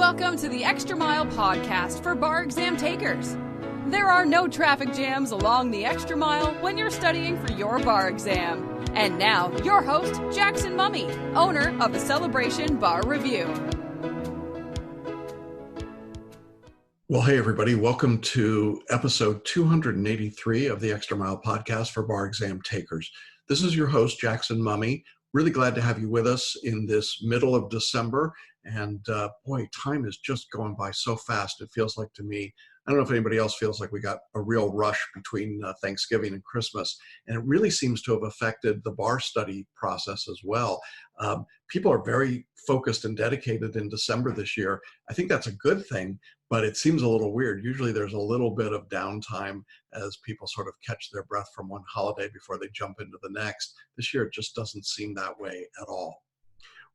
Welcome to the Extra Mile podcast for bar exam takers. There are no traffic jams along the Extra Mile when you're studying for your bar exam. And now, your host, Jackson Mummy, owner of the Celebration Bar Review. Well, hey, everybody. Welcome to episode 283 of the Extra Mile podcast for bar exam takers. This is your host, Jackson Mummy. Really glad to have you with us in this middle of December. And boy, time is just going by so fast. It feels like to me, I don't know if anybody else feels like we got a real rush between Thanksgiving and Christmas. And it really seems to have affected the bar study process as well. People are very focused and dedicated in December this year. I think that's a good thing, but it seems a little weird. Usually there's a little bit of downtime as people sort of catch their breath from one holiday before they jump into the next. This year, it just doesn't seem that way at all.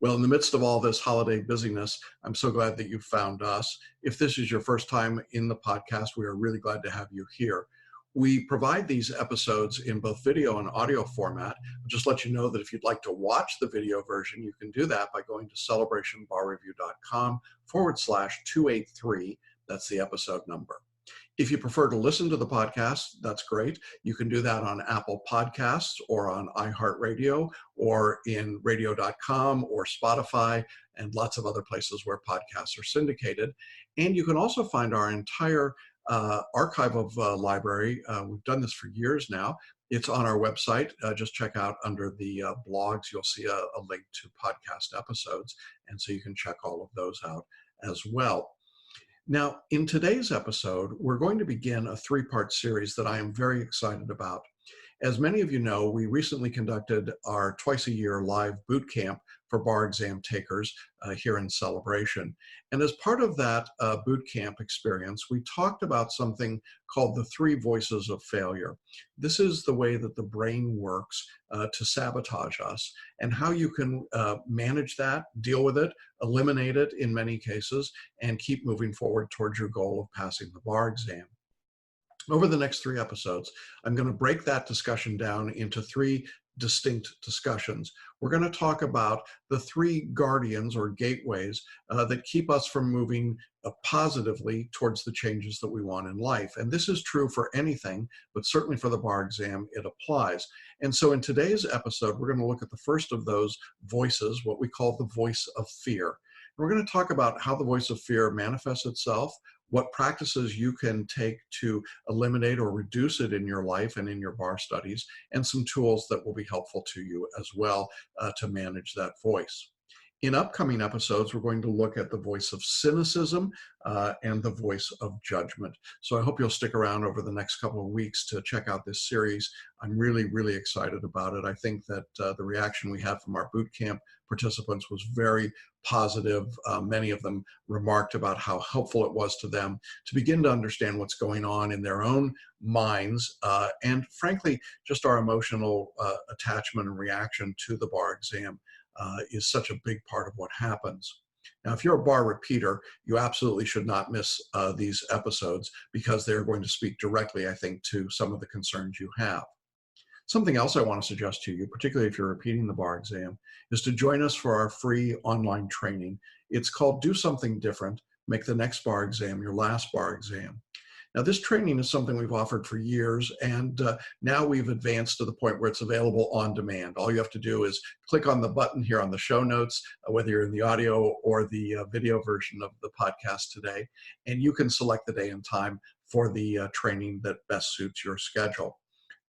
Well, in the midst of all this holiday busyness, I'm so glad that you found us. If this is your first time in the podcast, we are really glad to have you here. We provide these episodes in both video and audio format. I'll just let you know that if you'd like to watch the video version, you can do that by going to celebrationbarreview.com/283. That's the episode number. If you prefer to listen to the podcast, that's great. You can do that on Apple Podcasts or on iHeartRadio or in radio.com or Spotify and lots of other places where podcasts are syndicated. And you can also find our entire archive of library. We've done this for years now. It's on our website. Just check out under the blogs. You'll see a link to podcast episodes. And so you can check all of those out as well. Now, in today's episode, we're going to begin a three-part series that I am very excited about. As many of you know, we recently conducted our twice-a-year live boot camp for bar exam takers here in Celebration. And as part of that boot camp experience, we talked about something called the three voices of failure. This is the way that the brain works to sabotage us and how you can manage that, deal with it, eliminate it in many cases, and keep moving forward towards your goal of passing the bar exam. Over the next three episodes, I'm going to break that discussion down into three distinct discussions. We're going to talk about the three guardians or gateways that keep us from moving positively towards the changes that we want in life. And this is true for anything, but certainly for the bar exam, it applies. And so in today's episode, we're going to look at the first of those voices, what we call the voice of fear. We're going to talk about how the voice of fear manifests itself, what practices you can take to eliminate or reduce it in your life and in your bar studies, and some tools that will be helpful to you as well to manage that voice. In upcoming episodes, we're going to look at the voice of cynicism and the voice of judgment. So I hope you'll stick around over the next couple of weeks to check out this series. I'm really, really excited about it. I think that the reaction we had from our boot camp participants was very positive. Many of them remarked about how helpful it was to them to begin to understand what's going on in their own minds and frankly, just our emotional attachment and reaction to the bar exam is such a big part of what happens. Now, if you're a bar repeater, you absolutely should not miss these episodes because they're going to speak directly, I think, to some of the concerns you have. Something else I want to suggest to you, particularly if you're repeating the bar exam, is to join us for our free online training. It's called Do Something Different, Make the Next Bar Exam Your Last Bar Exam. Now, this training is something we've offered for years, and now we've advanced to the point where it's available on demand. All you have to do is click on the button here on the show notes, whether you're in the audio or the video version of the podcast today, and you can select the day and time for the training that best suits your schedule.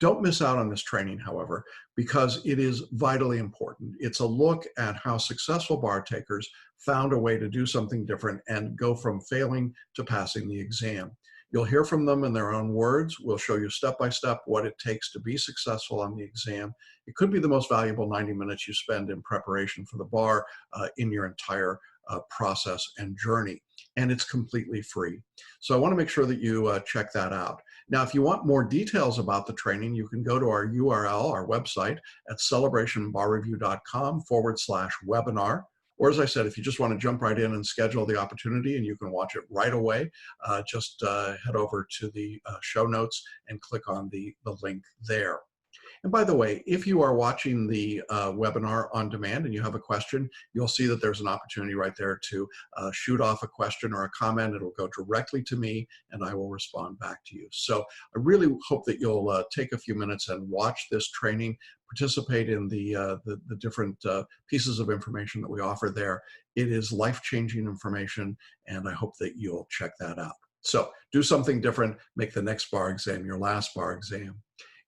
Don't miss out on this training, however, because it is vitally important. It's a look at how successful bar takers found a way to do something different and go from failing to passing the exam. You'll hear from them in their own words. We'll show you step-by-step what it takes to be successful on the exam. It could be the most valuable 90 minutes you spend in preparation for the bar in your entire process and journey. And it's completely free. So I want to make sure that you check that out. Now, if you want more details about the training, you can go to our URL, our website, at celebrationbarreview.com/webinar. Or as I said, if you just want to jump right in and schedule the opportunity and you can watch it right away, just head over to the show notes and click on the link there. And by the way, if you are watching the webinar on demand and you have a question, you'll see that there's an opportunity right there to shoot off a question or a comment. It'll go directly to me and I will respond back to you. So I really hope that you'll take a few minutes and watch this training, participate in the different pieces of information that we offer there. It is life-changing information, and I hope that you'll check that out. So do something different, make the next bar exam your last bar exam.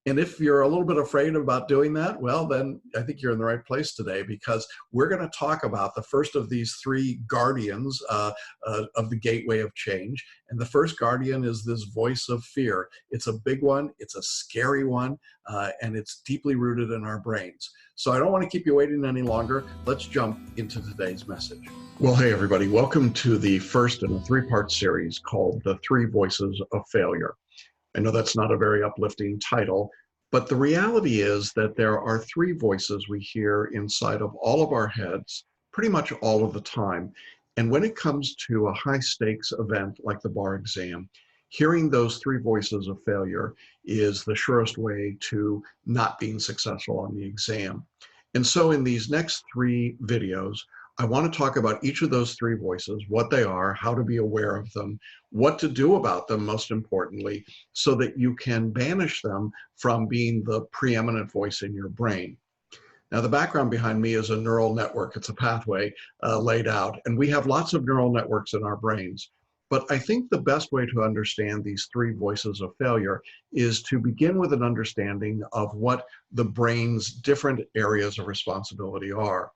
And if you're a little bit afraid about doing that, well, then I think you're in the right place today, because we're going to talk about the first of these three guardians of the gateway of change. And the first guardian is this voice of fear. It's a big one, it's a scary one, and it's deeply rooted in our brains. So I don't want to keep you waiting any longer. Let's jump into today's message. Well, hey, everybody. Welcome to the first in a three-part series called The Three Voices of Failure. I know that's not a very uplifting title, but the reality is that there are three voices we hear inside of all of our heads pretty much all of the time. And when it comes to a high-stakes event like the bar exam, hearing those three voices of failure is the surest way to not being successful on the exam. And so in these next three videos, I want to talk about each of those three voices, what they are, how to be aware of them, what to do about them, most importantly, so that you can banish them from being the preeminent voice in your brain. Now, the background behind me is a neural network. It's a pathway laid out, and we have lots of neural networks in our brains. But I think the best way to understand these three voices of failure is to begin with an understanding of what the brain's different areas of responsibility are.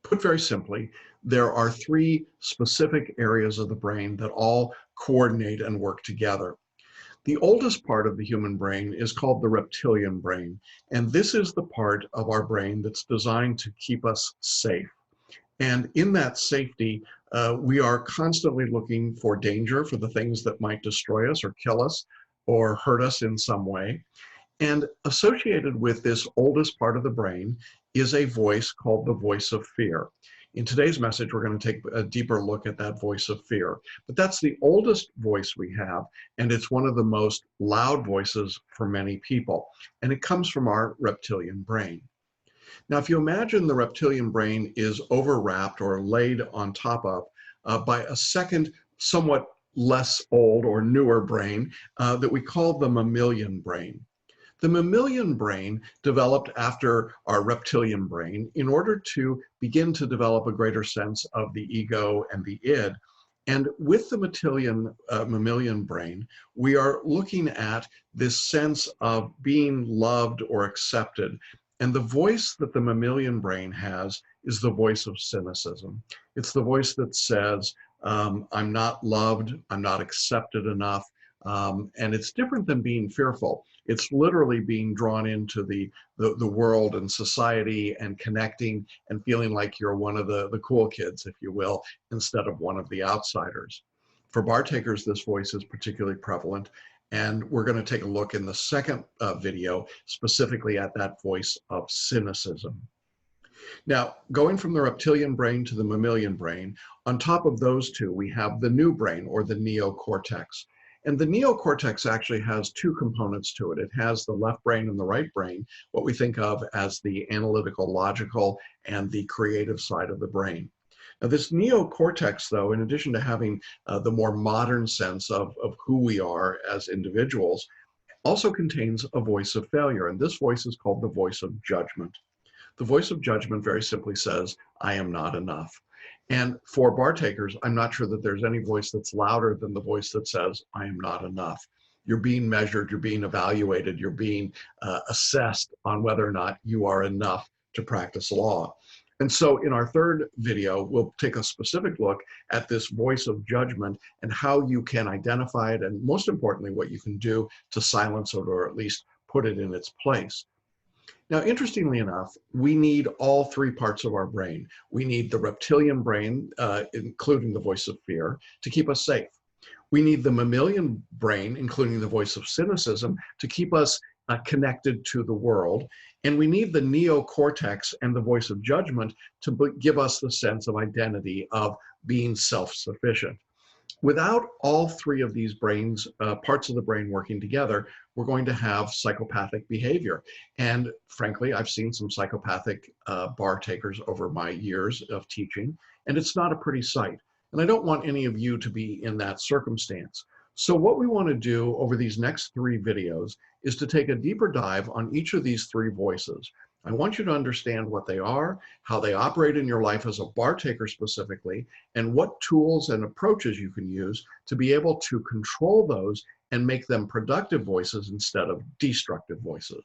Put very simply, there are three specific areas of the brain that all coordinate and work together. The oldest part of the human brain is called the reptilian brain, and this is the part of our brain that's designed to keep us safe. And in that safety, we are constantly looking for danger, for the things that might destroy us or kill us or hurt us in some way. And associated with this oldest part of the brain is a voice called the voice of fear. In today's message, we're going to take a deeper look at that voice of fear. But that's the oldest voice we have, and it's one of the most loud voices for many people. And it comes from our reptilian brain. Now, if you imagine the reptilian brain is overwrapped or laid on top of by a second, somewhat less old or newer brain that we call the mammalian brain. The mammalian brain developed after our reptilian brain in order to begin to develop a greater sense of the ego and the id. And with the mammalian brain, we are looking at this sense of being loved or accepted. And the voice that the mammalian brain has is the voice of cynicism. It's the voice that says, I'm not loved, I'm not accepted enough. And it's different than being fearful. It's literally being drawn into the world and society and connecting and feeling like you're one of the cool kids, if you will, instead of one of the outsiders. For bar takers, this voice is particularly prevalent. And we're going to take a look in the second video specifically at that voice of cynicism. Now, going from the reptilian brain to the mammalian brain, on top of those two, we have the new brain, or the neocortex. And the neocortex actually has two components to it. It has the left brain and the right brain, what we think of as the analytical, logical, and the creative side of the brain. Now, this neocortex, though, in addition to having the more modern sense of who we are as individuals, also contains a voice of failure. And this voice is called the voice of judgment. The voice of judgment very simply says, I am not enough. And for bar takers, I'm not sure that there's any voice that's louder than the voice that says, I am not enough. You're being measured, you're being evaluated, you're being assessed on whether or not you are enough to practice law. And so in our third video, we'll take a specific look at this voice of judgment and how you can identify it, and most importantly, what you can do to silence it or at least put it in its place. Now, interestingly enough, we need all three parts of our brain. We need the reptilian brain, including the voice of fear, to keep us safe. We need the mammalian brain, including the voice of cynicism, to keep us connected to the world. And we need the neocortex and the voice of judgment to give us the sense of identity, of being self-sufficient. Without all three of these parts of the brain working together, we're going to have psychopathic behavior. And frankly, I've seen some psychopathic bar takers over my years of teaching, and it's not a pretty sight. And I don't want any of you to be in that circumstance. So what we want to do over these next 3 videos is to take a deeper dive on each of these 3 voices. I want you to understand what they are, how they operate in your life as a bar taker specifically, and what tools and approaches you can use to be able to control those and make them productive voices instead of destructive voices.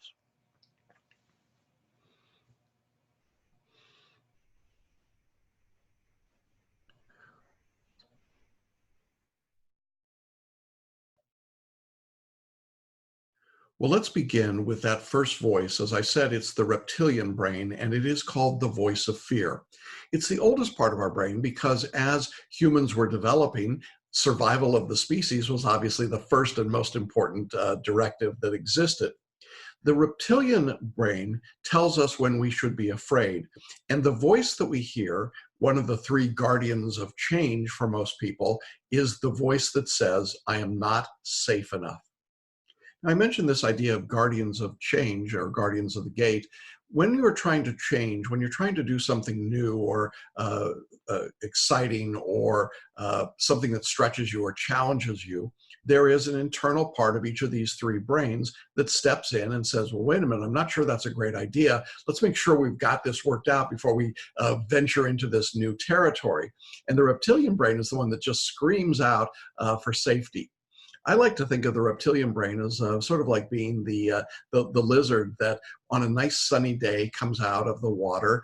Well, let's begin with that first voice. As I said, it's the reptilian brain, and it is called the voice of fear. It's the oldest part of our brain because as humans were developing, survival of the species was obviously the first and most important directive that existed. The reptilian brain tells us when we should be afraid. And the voice that we hear, one of the 3 guardians of change for most people, is the voice that says, I am not safe enough. I mentioned this idea of guardians of change or guardians of the gate. When you're trying to change, when you're trying to do something new or exciting or something that stretches you or challenges you, there is an internal part of each of these 3 brains that steps in and says, well, wait a minute, I'm not sure that's a great idea. Let's make sure we've got this worked out before we venture into this new territory. And the reptilian brain is the one that just screams out for safety. I like to think of the reptilian brain as sort of like being the lizard that on a nice sunny day comes out of the water.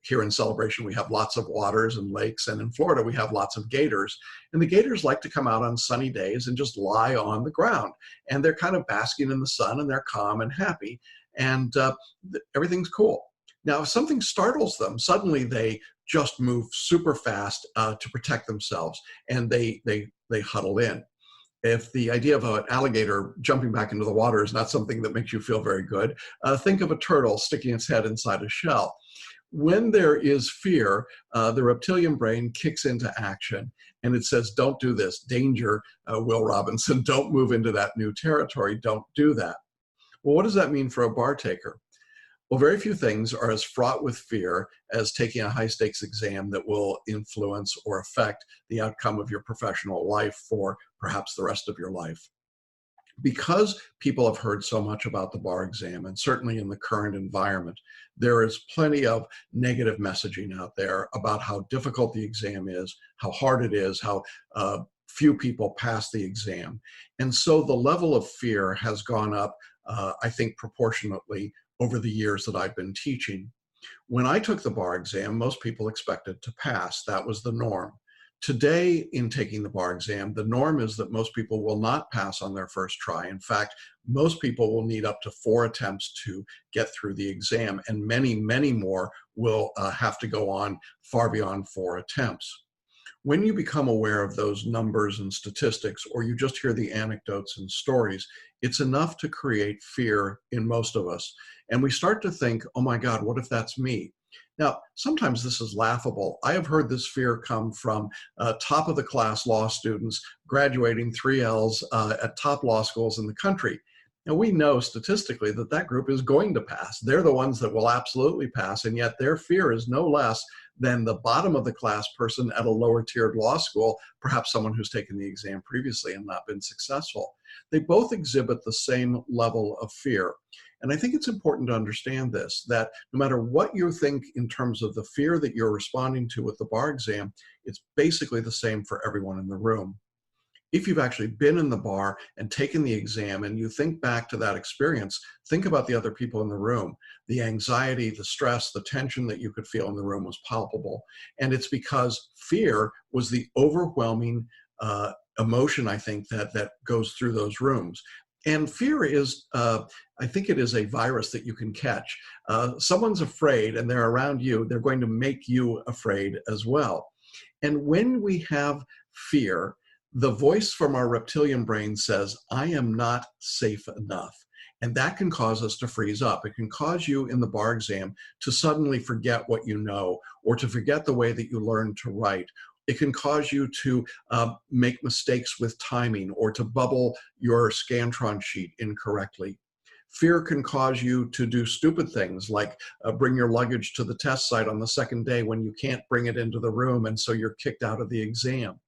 Here in Celebration, we have lots of waters and lakes, and in Florida, we have lots of gators. And the gators like to come out on sunny days and just lie on the ground. And they're kind of basking in the sun, and they're calm and happy, and everything's cool. Now, if something startles them, suddenly they just move super fast to protect themselves, and they huddle in. If the idea of an alligator jumping back into the water is not something that makes you feel very good, think of a turtle sticking its head inside a shell. When there is fear, the reptilian brain kicks into action, and it says, don't do this. Danger, Will Robinson. Don't move into that new territory. Don't do that. Well, what does that mean for a bar taker? Well, very few things are as fraught with fear as taking a high-stakes exam that will influence or affect the outcome of your professional life for perhaps the rest of your life. Because people have heard so much about the bar exam, and certainly in the current environment, there is plenty of negative messaging out there about how difficult the exam is, how hard it is, how few people pass the exam. And so the level of fear has gone up, I think, proportionately over the years that I've been teaching. When I took the bar exam, most people expected to pass. That was the norm. Today, in taking the bar exam, the norm is that most people will not pass on their first try. In fact, most people will need up to 4 attempts to get through the exam, and many, many more will have to go on far beyond 4 attempts. When you become aware of those numbers and statistics, or you just hear the anecdotes and stories, it's enough to create fear in most of us. And we start to think, oh my God, what if that's me? Now, sometimes this is laughable. I have heard this fear come from top of the class law students graduating 3Ls at top law schools in the country. Now, we know statistically that that group is going to pass. They're the ones that will absolutely pass, and yet their fear is no less than the bottom of the class person at a lower tiered law school, perhaps someone who's taken the exam previously and not been successful. They both exhibit the same level of fear. And I think it's important to understand this, that no matter what you think in terms of the fear that you're responding to with the bar exam, it's basically the same for everyone in the room. If you've actually been in the bar and taken the exam and you think back to that experience, think about the other people in the room. The anxiety, the stress, the tension that you could feel in the room was palpable. And it's because fear was the overwhelming emotion, I think, that goes through those rooms. And fear is, I think it is a virus that you can catch. Someone's afraid and they're around you, they're going to make you afraid as well. And when we have fear, the voice from our reptilian brain says, I am not safe enough. And that can cause us to freeze up. It can cause you in the bar exam to suddenly forget what you know, or to forget the way that you learned to write, It can cause you to make mistakes with timing or to bubble your Scantron sheet incorrectly. Fear can cause you to do stupid things like bring your luggage to the test site on the second day when you can't bring it into the room, and so you're kicked out of the exam.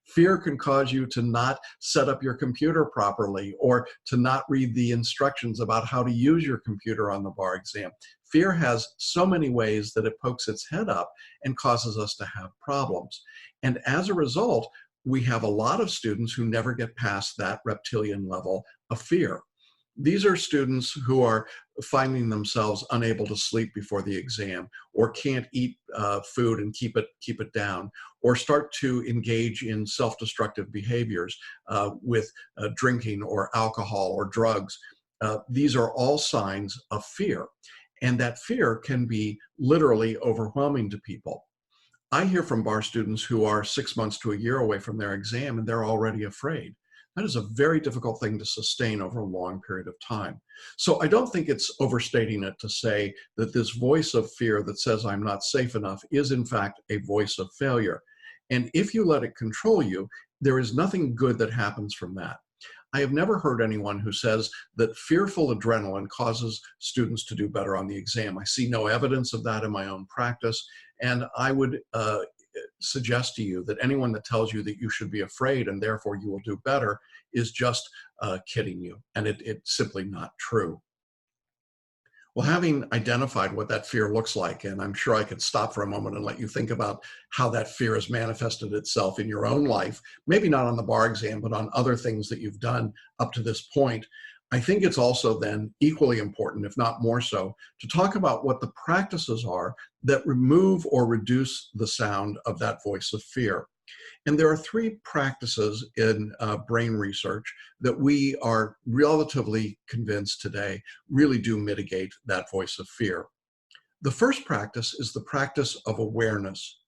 Fear can cause you to not set up your computer properly or to not read the instructions about how to use your computer on the bar exam. Fear has so many ways that it pokes its head up and causes us to have problems. And as a result, we have a lot of students who never get past that reptilian level of fear. These are students who are finding themselves unable to sleep before the exam, or can't eat food and keep it down, or start to engage in self-destructive behaviors with drinking or alcohol or drugs. These are all signs of fear, and that fear can be literally overwhelming to people. I hear from bar students who are 6 months to a year away from their exam and they're already afraid. That is a very difficult thing to sustain over a long period of time. So I don't think it's overstating it to say that this voice of fear that says I'm not safe enough is in fact a voice of failure. And if you let it control you, there is nothing good that happens from that. I have never heard anyone who says that fearful adrenaline causes students to do better on the exam. I see no evidence of that in my own practice, and I would suggest to you that anyone that tells you that you should be afraid and therefore you will do better is just kidding you, and it's simply not true. Well, having identified what that fear looks like, and I'm sure I could stop for a moment and let you think about how that fear has manifested itself in your own life, maybe not on the bar exam, but on other things that you've done up to this point. I think it's also then equally important, if not more so, to talk about what the practices are that remove or reduce the sound of that voice of fear. And there are three practices in brain research that we are relatively convinced today really do mitigate that voice of fear. The first practice is the practice of awareness.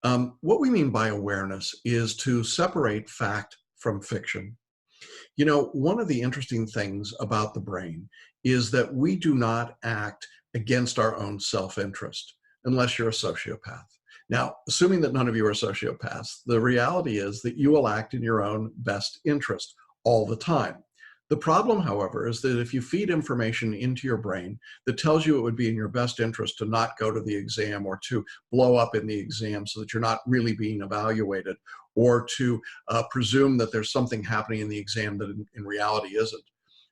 What we mean by awareness is to separate fact from fiction. You know, one of the interesting things about the brain is that we do not act against our own self-interest unless you're a sociopath. Now, assuming that none of you are sociopaths, the reality is that you will act in your own best interest all the time. The problem, however, is that if you feed information into your brain that tells you it would be in your best interest to not go to the exam or to blow up in the exam so that you're not really being evaluated, or to presume that there's something happening in the exam that in reality isn't,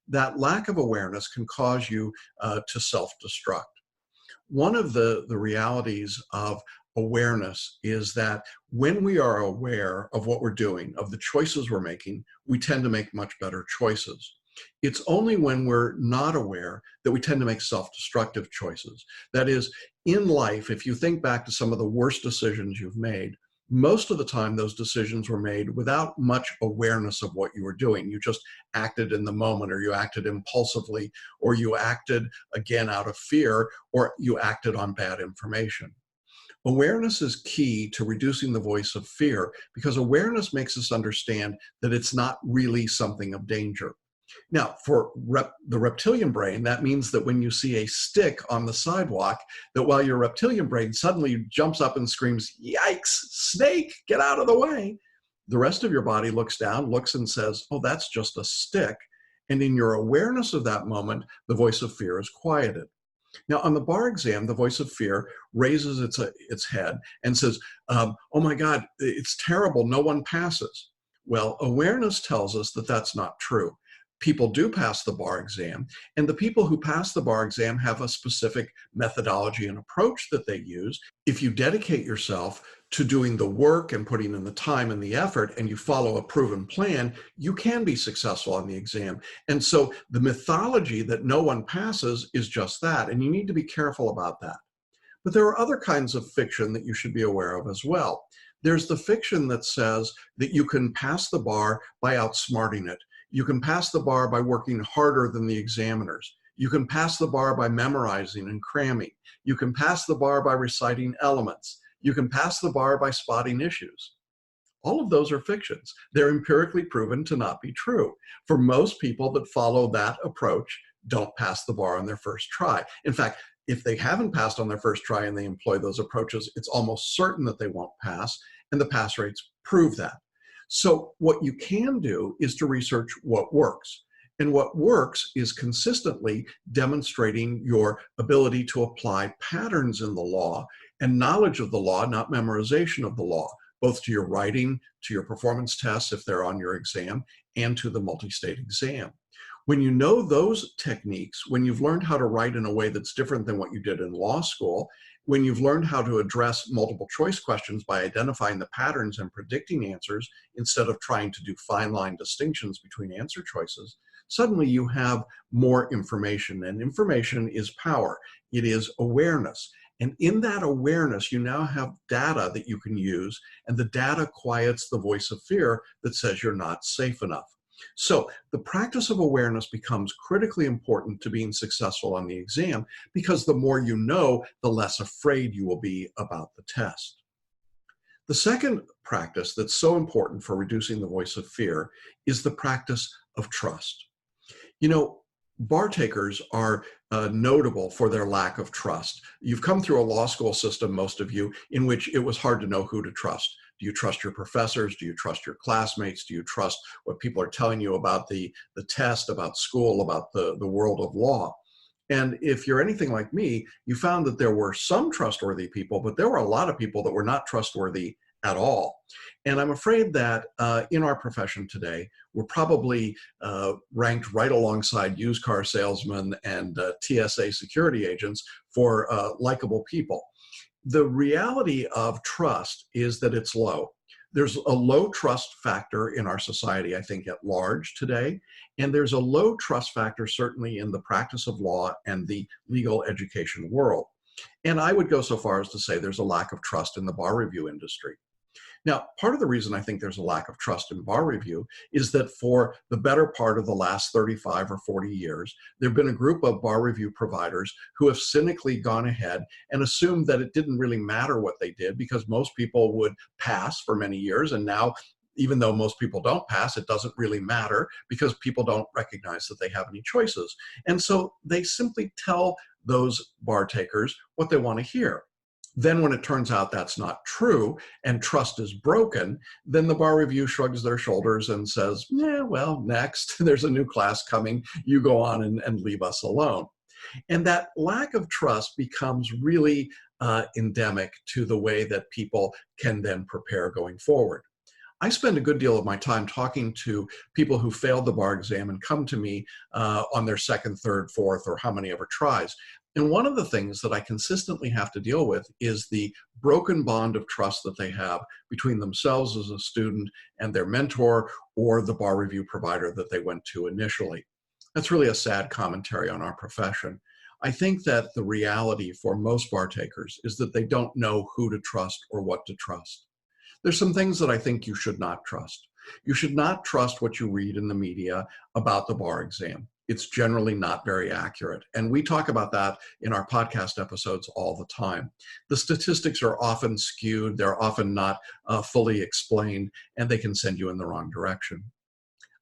that lack of awareness can cause you to self-destruct. One of the realities of awareness is that when we are aware of what we're doing, of the choices we're making, we tend to make much better choices. It's only when we're not aware that we tend to make self-destructive choices. That is, in life, if you think back to some of the worst decisions you've made, most of the time those decisions were made without much awareness of what you were doing. You just acted in the moment, or you acted impulsively, or you acted again out of fear, or you acted on bad information. Awareness is key to reducing the voice of fear, because awareness makes us understand that it's not really something of danger. Now, for the reptilian brain, that means that when you see a stick on the sidewalk, that while your reptilian brain suddenly jumps up and screams, "Yikes, snake, get out of the way," the rest of your body looks down, looks and says, "Oh, that's just a stick." And in your awareness of that moment, the voice of fear is quieted. Now, on the bar exam, the voice of fear raises its head and says, "Oh my God, it's terrible, no one passes." Well, awareness tells us that that's not true. People do pass the bar exam, and the people who pass the bar exam have a specific methodology and approach that they use. If you dedicate yourself to doing the work and putting in the time and the effort, and you follow a proven plan, you can be successful on the exam. And so the mythology that no one passes is just that, and you need to be careful about that. But there are other kinds of fiction that you should be aware of as well. There's the fiction that says that you can pass the bar by outsmarting it. You can pass the bar by working harder than the examiners. You can pass the bar by memorizing and cramming. You can pass the bar by reciting elements. You can pass the bar by spotting issues. All of those are fictions. They're empirically proven to not be true. For most people that follow that approach, don't pass the bar on their first try. In fact, If they haven't passed on their first try and they employ those approaches, it's almost certain that they won't pass, and the pass rates prove that. So what you can do is to research what works. And what works is consistently demonstrating your ability to apply patterns in the law and knowledge of the law, not memorization of the law, both to your writing, to your performance tests if they're on your exam, and to the multi-state exam. When you know those techniques, when you've learned how to write in a way that's different than what you did in law school, when you've learned how to address multiple choice questions by identifying the patterns and predicting answers instead of trying to do fine line distinctions between answer choices, suddenly you have more information, and information is power. It is awareness. And in that awareness, you now have data that you can use, and the data quiets the voice of fear that says you're not safe enough. So the practice of awareness becomes critically important to being successful on the exam, because the more you know, the less afraid you will be about the test. The second practice that's so important for reducing the voice of fear is the practice of trust. You know, bar takers are notable for their lack of trust. You've come through a law school system, most of you, in which it was hard to know who to trust. Do you trust your professors? Do you trust your classmates? Do you trust what people are telling you about the test, about school, about the world of law? And if you're anything like me, you found that there were some trustworthy people, but there were a lot of people that were not trustworthy at all. And I'm afraid that in our profession today, we're probably ranked right alongside used car salesmen and TSA security agents for likable people. The reality of trust is that it's low. There's a low trust factor in our society, I think, at large today. And there's a low trust factor certainly in the practice of law and the legal education world. And I would go so far as to say there's a lack of trust in the bar review industry. Now, part of the reason I think there's a lack of trust in bar review is that for the better part of the last 35 or 40 years, there have been a group of bar review providers who have cynically gone ahead and assumed that it didn't really matter what they did because most people would pass for many years. And now, even though most people don't pass, it doesn't really matter because people don't recognize that they have any choices. And so they simply tell those bar takers what they want to hear. Then when it turns out that's not true and trust is broken, then the bar review shrugs their shoulders and says, yeah, well, next, there's a new class coming, you go on and leave us alone. And that lack of trust becomes really endemic to the way that people can then prepare going forward. I spend a good deal of my time talking to people who failed the bar exam and come to me on their second, third, fourth, or how many ever tries. And one of the things that I consistently have to deal with is the broken bond of trust that they have between themselves as a student and their mentor or the bar review provider that they went to initially. That's really a sad commentary on our profession. I think that the reality for most bar takers is that they don't know who to trust or what to trust. There's some things that I think you should not trust. You should not trust what you read in the media about the bar exam. It's generally not very accurate. And we talk about that in our podcast episodes all the time. The statistics are often skewed, they're often not fully explained, and they can send you in the wrong direction.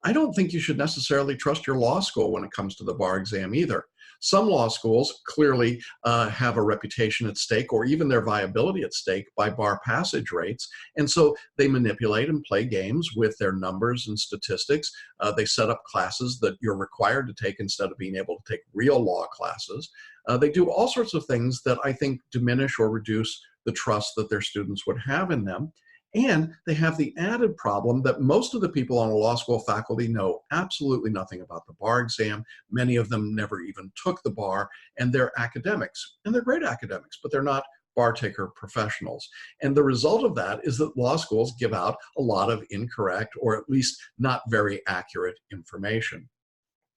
I don't think you should necessarily trust your law school when it comes to the bar exam either. Some law schools clearly have a reputation at stake or even their viability at stake by bar passage rates. And so they manipulate and play games with their numbers and statistics. They set up classes that you're required to take instead of being able to take real law classes. They do all sorts of things that I think diminish or reduce the trust that their students would have in them. And they have the added problem that most of the people on a law school faculty know absolutely nothing about the bar exam. Many of them never even took the bar, and they're academics. And they're great academics, but they're not bar taker professionals. And the result of that is that law schools give out a lot of incorrect or at least not very accurate information.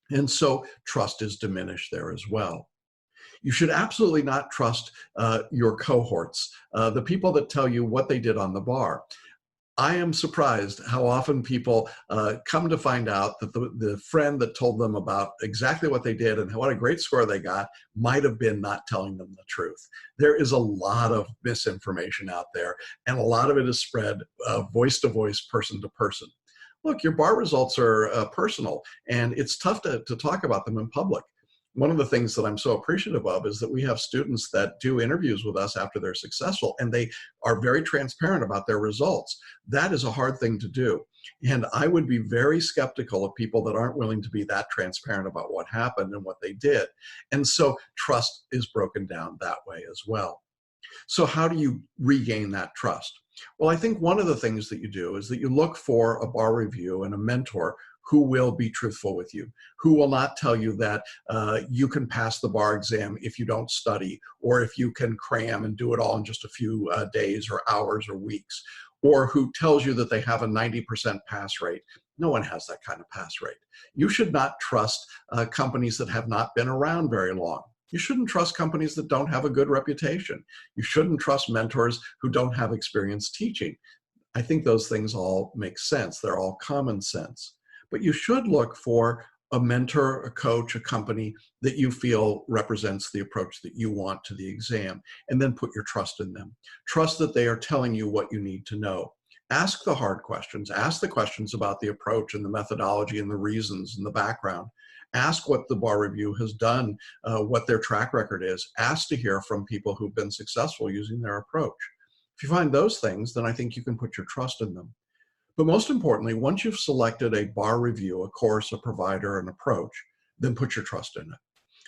And so trust is diminished there as well. You should absolutely not trust your cohorts, the people that tell you what they did on the bar. I am surprised how often people come to find out that the friend that told them about exactly what they did and what a great score they got might have been not telling them the truth. There is a lot of misinformation out there, and a lot of it is spread voice to voice, person to person. Look, your bar results are personal, and it's tough to talk about them in public. One of the things that I'm so appreciative of is that we have students that do interviews with us after they're successful, and they are very transparent about their results. That is a hard thing to do. And I would be very skeptical of people that aren't willing to be that transparent about what happened and what they did. And so trust is broken down that way as well. So how do you regain that trust? Well, I think one of the things that you do is that you look for a bar review and a mentor who will be truthful with you, who will not tell you that you can pass the bar exam if you don't study, or if you can cram and do it all in just a few days or hours or weeks, or who tells you that they have a 90% pass rate. No one has that kind of pass rate. You should not trust companies that have not been around very long. You shouldn't trust companies that don't have a good reputation. You shouldn't trust mentors who don't have experience teaching. I think those things all make sense. They're all common sense. But you should look for a mentor, a coach, a company that you feel represents the approach that you want to the exam, and then put your trust in them. Trust that they are telling you what you need to know. Ask the hard questions. Ask the questions about the approach and the methodology and the reasons and the background. Ask what the bar review has done, what their track record is. Ask to hear from people who've been successful using their approach. If you find those things, then I think you can put your trust in them. But most importantly, once you've selected a bar review, a course, a provider, an approach, then put your trust in it.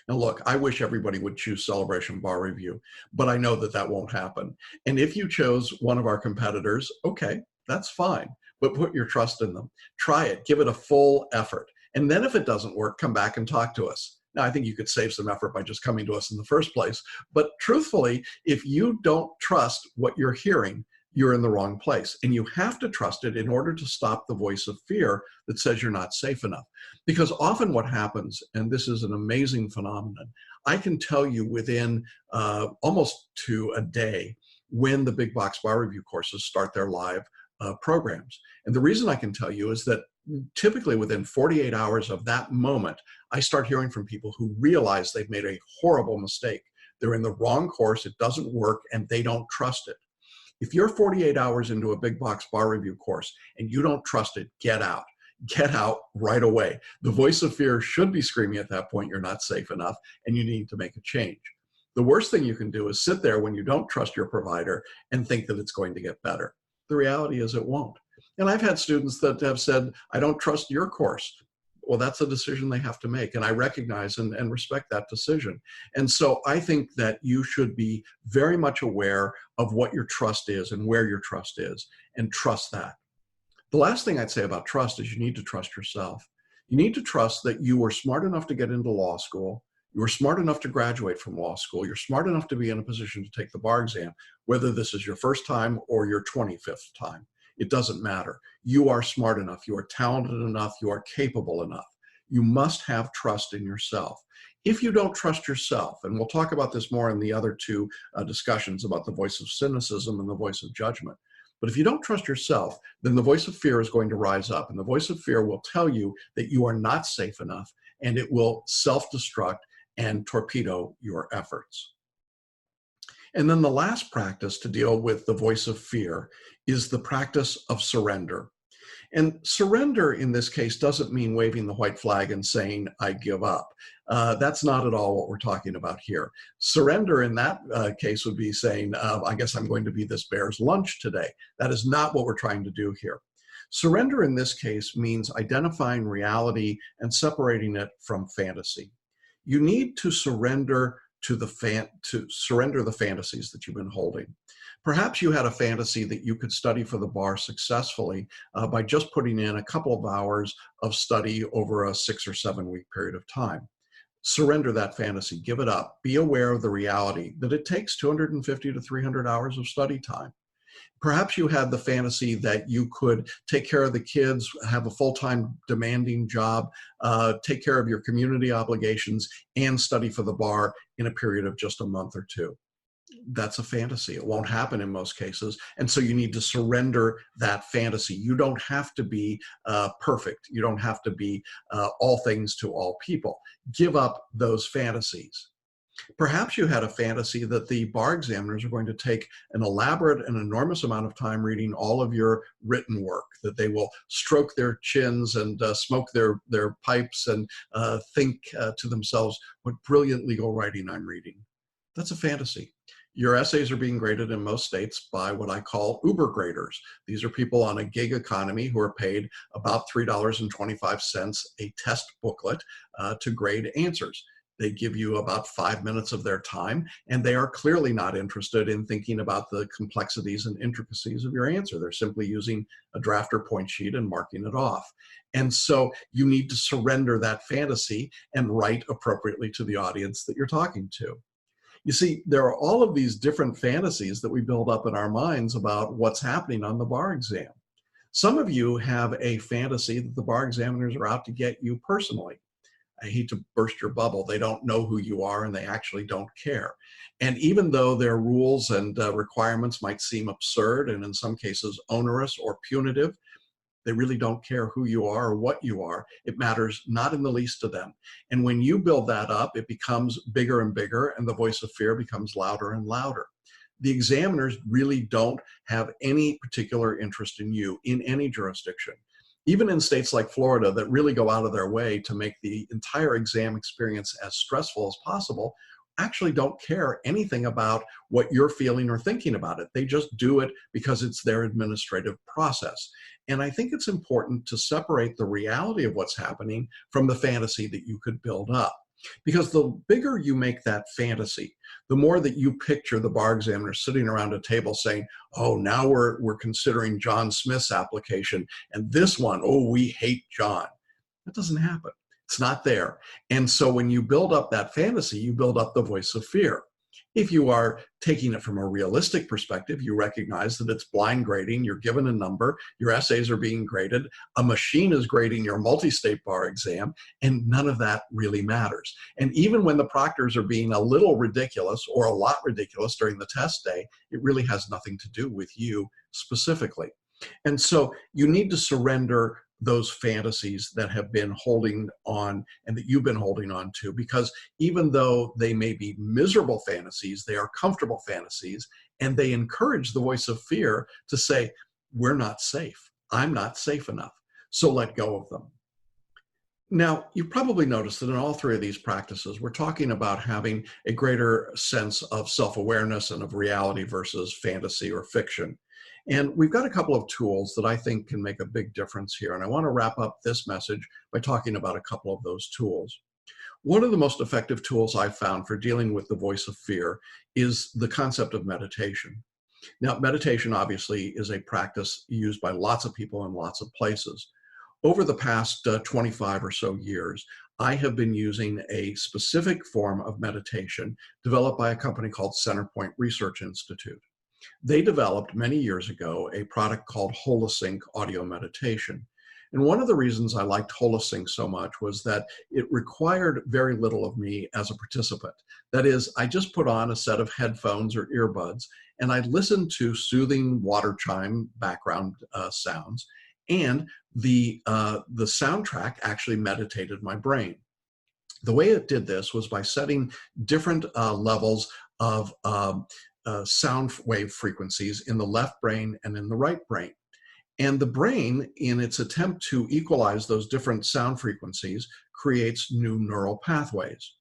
Now look, I wish everybody would choose Celebration Bar Review, but I know that that won't happen. And if you chose one of our competitors, okay, that's fine, but put your trust in them. Try it, give it a full effort. And then if it doesn't work, come back and talk to us. Now, I think you could save some effort by just coming to us in the first place. But truthfully, if you don't trust what you're hearing, you're in the wrong place. And you have to trust it in order to stop the voice of fear that says you're not safe enough. Because often what happens, and this is an amazing phenomenon, I can tell you within almost to a day when the big box bar review courses start their live programs. And the reason I can tell you is that typically within 48 hours of that moment, I start hearing from people who realize they've made a horrible mistake. They're in the wrong course, it doesn't work, and they don't trust it. If you're 48 hours into a big box bar review course and you don't trust it, get out. Get out right away. The voice of fear should be screaming at that point, you're not safe enough and you need to make a change. The worst thing you can do is sit there when you don't trust your provider and think that it's going to get better. The reality is it won't. And I've had students that have said, I don't trust your course. Well, that's a decision they have to make. And I recognize and respect that decision. And so I think that you should be very much aware of what your trust is and where your trust is, and trust that. The last thing I'd say about trust is you need to trust yourself. You need to trust that you were smart enough to get into law school. You were smart enough to graduate from law school. You're smart enough to be in a position to take the bar exam, whether this is your first time or your 25th time. It doesn't matter. You are smart enough. You are talented enough. You are capable enough. You must have trust in yourself. If you don't trust yourself, and we'll talk about this more in the other two discussions about the voice of cynicism and the voice of judgment. But if you don't trust yourself, then the voice of fear is going to rise up. And the voice of fear will tell you that you are not safe enough, and it will self-destruct and torpedo your efforts. And then the last practice to deal with the voice of fear is the practice of surrender. And surrender in this case doesn't mean waving the white flag and saying, I give up. That's not at all what we're talking about here. Surrender in that case would be saying, I guess I'm going to be this bear's lunch today. That is not what we're trying to do here. Surrender in this case means identifying reality and separating it from fantasy. You need to surrender surrender the fantasies that you've been holding. Perhaps you had a fantasy that you could study for the bar successfully by just putting in a couple of hours of study over a 6 or 7 week period of time. Surrender that fantasy, give it up. Be aware of the reality that it takes 250 to 300 hours of study time. Perhaps you had the fantasy that you could take care of the kids, have a full-time demanding job, take care of your community obligations, and study for the bar in a period of just a month or two. That's a fantasy. It won't happen in most cases. And so you need to surrender that fantasy. You don't have to be perfect. You don't have to be all things to all people. Give up those fantasies. Perhaps you had a fantasy that the bar examiners are going to take an elaborate and enormous amount of time reading all of your written work, that they will stroke their chins and smoke their pipes and think to themselves, what brilliant legal writing I'm reading. That's a fantasy. Your essays are being graded in most states by what I call Uber graders. These are people on a gig economy who are paid about $3.25 a test booklet to grade answers. They give you about 5 minutes of their time, and they are clearly not interested in thinking about the complexities and intricacies of your answer. They're simply using a drafter point sheet and marking it off. And so you need to surrender that fantasy and write appropriately to the audience that you're talking to. You see, there are all of these different fantasies that we build up in our minds about what's happening on the bar exam. Some of you have a fantasy that the bar examiners are out to get you personally. I hate to burst your bubble. They don't know who you are and they actually don't care. And even though their rules and requirements might seem absurd and in some cases onerous or punitive, they really don't care who you are or what you are. It matters not in the least to them. And when you build that up, it becomes bigger and bigger and the voice of fear becomes louder and louder. The examiners really don't have any particular interest in you in any jurisdiction. Even in states like Florida that really go out of their way to make the entire exam experience as stressful as possible, actually don't care anything about what you're feeling or thinking about it. They just do it because it's their administrative process. And I think it's important to separate the reality of what's happening from the fantasy that you could build up. Because the bigger you make that fantasy, the more that you picture the bar examiner sitting around a table saying, oh, now we're considering John Smith's application, and this one, oh, we hate John. That doesn't happen. It's not there. And so when you build up that fantasy, you build up the voice of fear. If you are taking it from a realistic perspective, you recognize that it's blind grading, you're given a number, your essays are being graded, a machine is grading your multi-state bar exam, and none of that really matters. And even when the proctors are being a little ridiculous or a lot ridiculous during the test day, it really has nothing to do with you specifically. And so you need to surrender those fantasies that have been holding on and that you've been holding on to, because even though they may be miserable fantasies, they are comfortable fantasies, and they encourage the voice of fear to say, we're not safe. I'm not safe enough. So let go of them. Now, you probably noticed that in all three of these practices, we're talking about having a greater sense of self-awareness and of reality versus fantasy or fiction. And we've got a couple of tools that I think can make a big difference here. And I want to wrap up this message by talking about a couple of those tools. One of the most effective tools I've found for dealing with the voice of fear is the concept of meditation. Now, meditation obviously is a practice used by lots of people in lots of places. Over the past 25 or so years, I have been using a specific form of meditation developed by a company called Centerpoint Research Institute. They developed many years ago a product called Holosync audio meditation. And one of the reasons I liked Holosync so much was that it required very little of me as a participant. That is, I just put on a set of headphones or earbuds and I listened to soothing water chime background sounds, and the soundtrack actually meditated my brain. The way it did this was by setting different levels of sound wave frequencies in the left brain and in the right brain. And the brain, in its attempt to equalize those different sound frequencies, creates new neural pathways.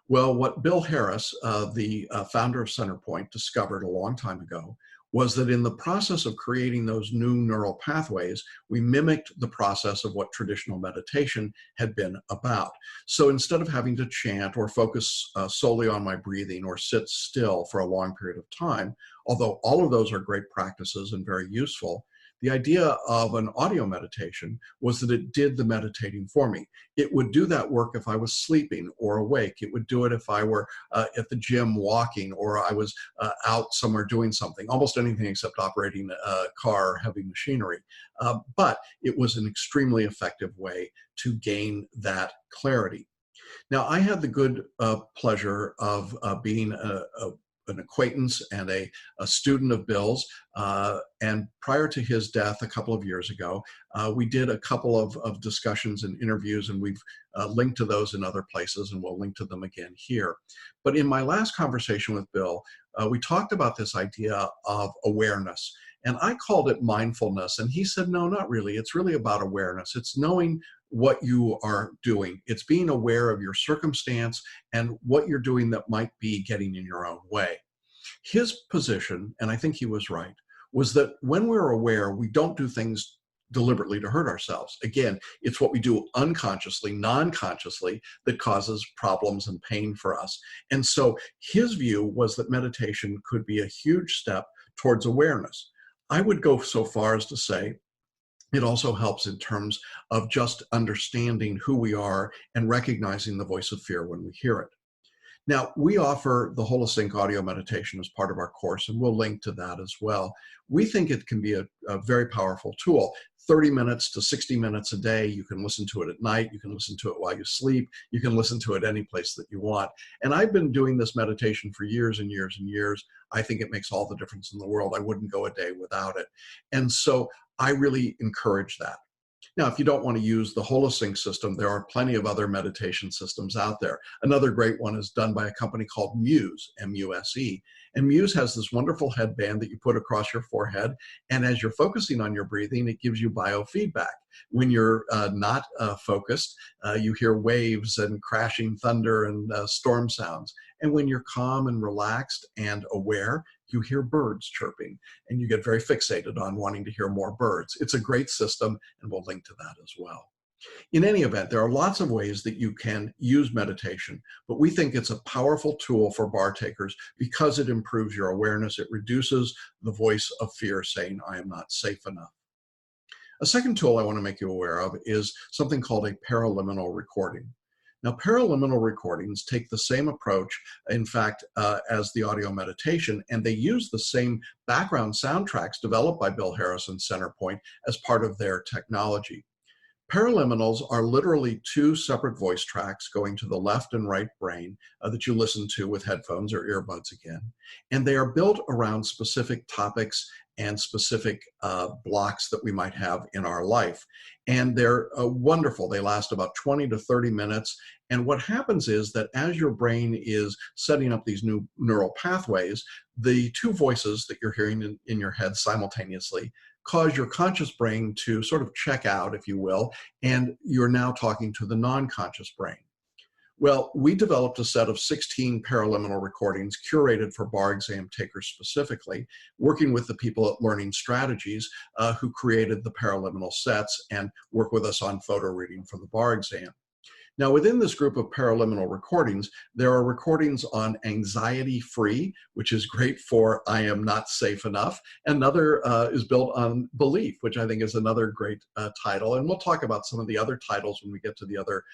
Well, what Bill Harris, the founder of Centerpoint, discovered a long time ago was that in the process of creating those new neural pathways, we mimicked the process of what traditional meditation had been about. So instead of having to chant or focus solely on my breathing or sit still for a long period of time, although all of those are great practices and very useful, the idea of an audio meditation was that it did the meditating for me. It would do that work if I was sleeping or awake. It would do it if I were at the gym walking, or I was out somewhere doing something, almost anything except operating a car or heavy machinery. But it was an extremely effective way to gain that clarity. Now, I had the good pleasure of being a an acquaintance and a student of Bill's. And prior to his death a couple of years ago, we did a couple of discussions and interviews, and we've linked to those in other places, and we'll link to them again here. But in my last conversation with Bill, we talked about this idea of awareness. And I called it mindfulness. And he said, no, not really. It's really about awareness. It's knowing what you are doing. It's being aware of your circumstance and what you're doing that might be getting in your own way. His position, and I think he was right, was that when we're aware, we don't do things deliberately to hurt ourselves. Again, it's what we do unconsciously, non-consciously, that causes problems and pain for us. And so his view was that meditation could be a huge step towards awareness. I would go so far as to say it also helps in terms of just understanding who we are and recognizing the voice of fear when we hear it. Now, we offer the Holosync audio meditation as part of our course, and we'll link to that as well. We think it can be a very powerful tool. 30 minutes to 60 minutes a day. You can listen to it at night. You can listen to it while you sleep. You can listen to it any place that you want. And I've been doing this meditation for years and years and years. I think it makes all the difference in the world. I wouldn't go a day without it. And so I really encourage that. Now, if you don't want to use the Holosync system, there are plenty of other meditation systems out there. Another great one is done by a company called Muse, M-U-S-E. And Muse has this wonderful headband that you put across your forehead. And as you're focusing on your breathing, it gives you biofeedback. When you're not focused, you hear waves and crashing thunder and storm sounds. And when you're calm and relaxed and aware, you hear birds chirping, and you get very fixated on wanting to hear more birds. It's a great system, and we'll link to that as well. In any event, there are lots of ways that you can use meditation, but we think it's a powerful tool for bar takers because it improves your awareness. It reduces the voice of fear saying, I am not safe enough. A second tool I want to make you aware of is something called a paraliminal recording. Now, paraliminal recordings take the same approach, in fact, as the audio meditation, and they use the same background soundtracks developed by Bill Harris and Centerpoint as part of their technology. Paraliminals are literally two separate voice tracks going to the left and right brain that you listen to with headphones or earbuds again. And they are built around specific topics and specific blocks that we might have in our life. And they're wonderful. They last about 20 to 30 minutes. And what happens is that as your brain is setting up these new neural pathways, the two voices that you're hearing in your head simultaneously cause your conscious brain to sort of check out, if you will, and you're now talking to the non-conscious brain. Well, we developed a set of 16 paraliminal recordings curated for bar exam takers specifically, working with the people at Learning Strategies who created the paraliminal sets and work with us on photo reading for the bar exam. Now, within this group of paraliminal recordings, there are recordings on anxiety-free, which is great for I am not safe enough. Another is built on belief, which I think is another great title. And we'll talk about some of the other titles when we get to the other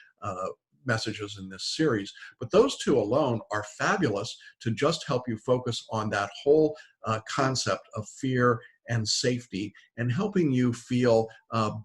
messages in this series. But those two alone are fabulous to just help you focus on that whole concept of fear and safety and helping you feel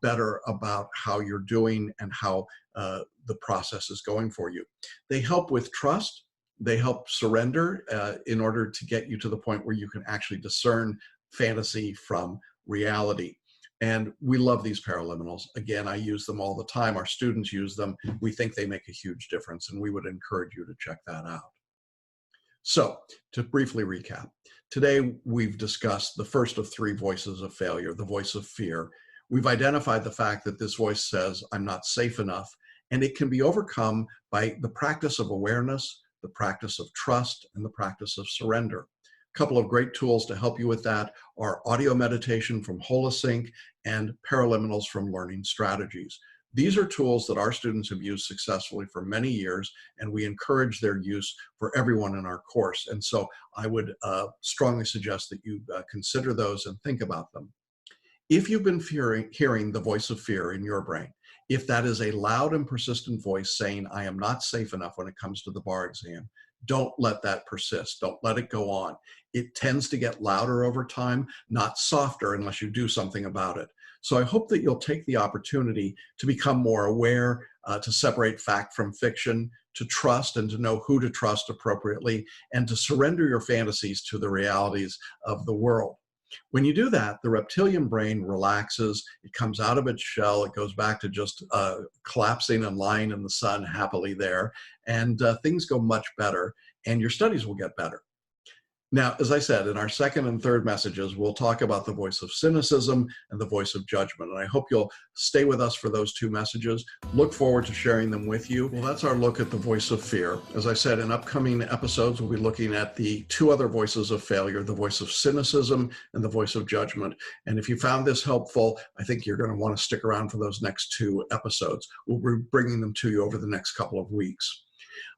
better about how you're doing and how the process is going for you. They help with trust. They help surrender in order to get you to the point where you can actually discern fantasy from reality. And we love these paraliminals. Again, I use them all the time. Our students use them. We think they make a huge difference, and we would encourage you to check that out. So, to briefly recap, today we've discussed the first of three voices of failure, the voice of fear. We've identified the fact that this voice says, I'm not safe enough, and it can be overcome by the practice of awareness, the practice of trust, and the practice of surrender. A couple of great tools to help you with that are audio meditation from Holosync and paraliminals from Learning Strategies. These are tools that our students have used successfully for many years, and we encourage their use for everyone in our course. And so I would strongly suggest that you consider those and think about them. If you've been hearing the voice of fear in your brain, if that is a loud and persistent voice saying, I am not safe enough when it comes to the bar exam, don't let that persist. Don't let it go on. It tends to get louder over time, not softer unless you do something about it. So I hope that you'll take the opportunity to become more aware, to separate fact from fiction, to trust and to know who to trust appropriately, and to surrender your fantasies to the realities of the world. When you do that, the reptilian brain relaxes, it comes out of its shell, it goes back to just collapsing and lying in the sun happily there, and things go much better, and your studies will get better. Now, as I said, in our second and third messages, we'll talk about the voice of cynicism and the voice of judgment. And I hope you'll stay with us for those two messages. Look forward to sharing them with you. Well, that's our look at the voice of fear. As I said, in upcoming episodes, we'll be looking at the two other voices of failure, the voice of cynicism and the voice of judgment. And if you found this helpful, I think you're going to want to stick around for those next two episodes. We'll be bringing them to you over the next couple of weeks.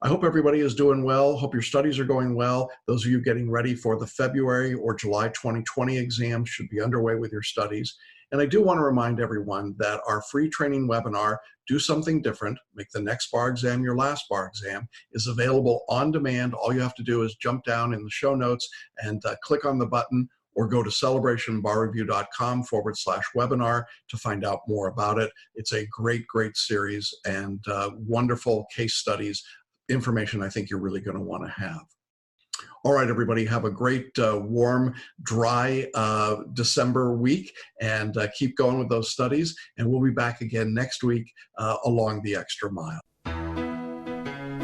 I hope everybody is doing well. Hope your studies are going well. Those of you getting ready for the February or July 2020 exams should be underway with your studies. And I do want to remind everyone that our free training webinar, Do Something Different, Make the Next Bar Exam Your Last Bar Exam, is available on demand. All you have to do is jump down in the show notes and click on the button, or go to celebrationbarreview.com/webinar to find out more about it. It's a great, great series and wonderful case studies, information I think you're really going to want to have. All right, everybody, have a great, warm, dry December week, and keep going with those studies. And we'll be back again next week along the Extra Mile.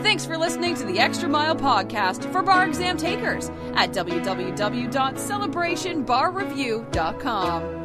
Thanks for listening to the Extra Mile podcast for bar exam takers at www.celebrationbarreview.com.